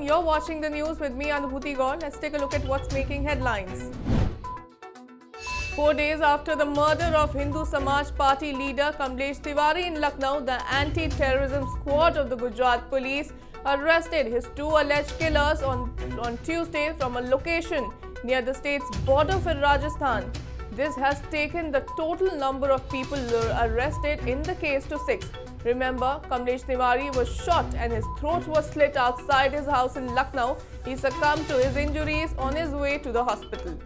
You're watching the news with me, Anubhuti Gaur. Let's take a look at what's making headlines. 4 days after the murder of Hindu Samaj Party leader Kamlesh Tiwari in Lucknow, the anti-terrorism squad of the Gujarat police arrested his 2 alleged killers on Tuesday from a location near the state's border with Rajasthan. This has taken the total number of people arrested in the case to 6. Remember, Kamlesh Tiwari was shot and his throat was slit outside his house in Lucknow. He succumbed to his injuries on his way to the hospital.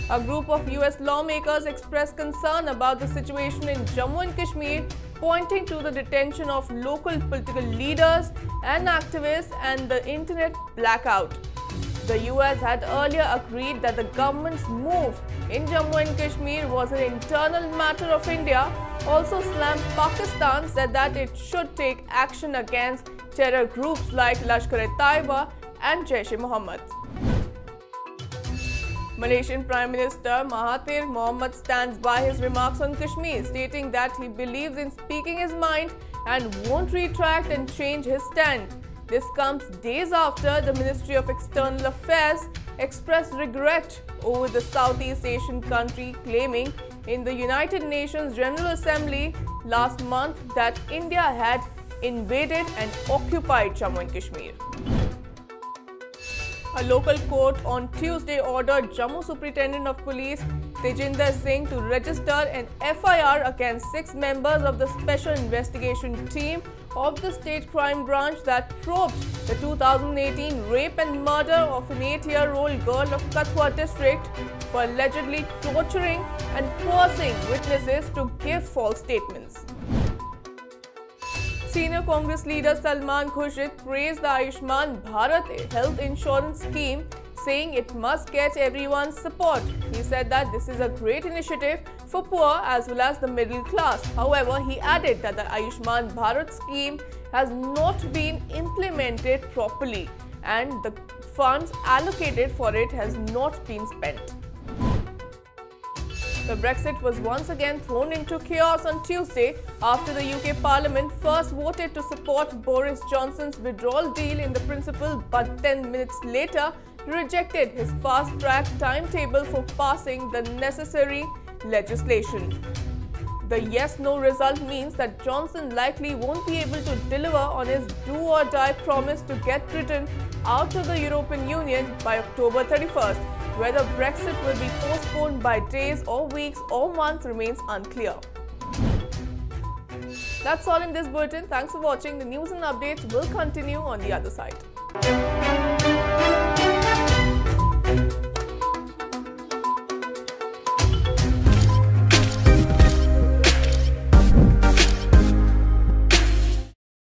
A group of US lawmakers expressed concern about the situation in Jammu and Kashmir, pointing to the detention of local political leaders and activists and the internet blackout. The US had earlier agreed that the government's move in Jammu and Kashmir was an internal matter of India. Also slammed Pakistan, said that it should take action against terror groups like Lashkar-e-Taiba and Jaish-e-Mohammed. Malaysian Prime Minister Mahathir Mohamad stands by his remarks on Kashmir, stating that he believes in speaking his mind and won't retract and change his stand. This comes days after the Ministry of External Affairs expressed regret over the Southeast Asian country claiming in the United Nations General Assembly last month that India had invaded and occupied Jammu and Kashmir. A local court on Tuesday ordered Jammu Superintendent of Police Tejinder Singh to register an FIR against 6 members of the Special Investigation Team of the State Crime Branch that probed the 2018 rape and murder of an 8-year-old girl of Kathua district for allegedly torturing and forcing witnesses to give false statements. Senior Congress leader Salman Khurshid praised the Ayushman Bharat health insurance scheme, saying it must get everyone's support. He said that this is a great initiative for poor as well as the middle class. However, he added that the Ayushman Bharat scheme has not been implemented properly and the funds allocated for it has not been spent. The Brexit was once again thrown into chaos on Tuesday after the UK Parliament first voted to support Boris Johnson's withdrawal deal in the principle, but 10 minutes later rejected his fast-track timetable for passing the necessary legislation. The yes-no result means that Johnson likely won't be able to deliver on his do-or-die promise to get Britain out of the European Union by October 31st. Whether Brexit will be postponed by days or weeks or months remains unclear. That's all in this bulletin. Thanks for watching. The news and updates will continue on the other side.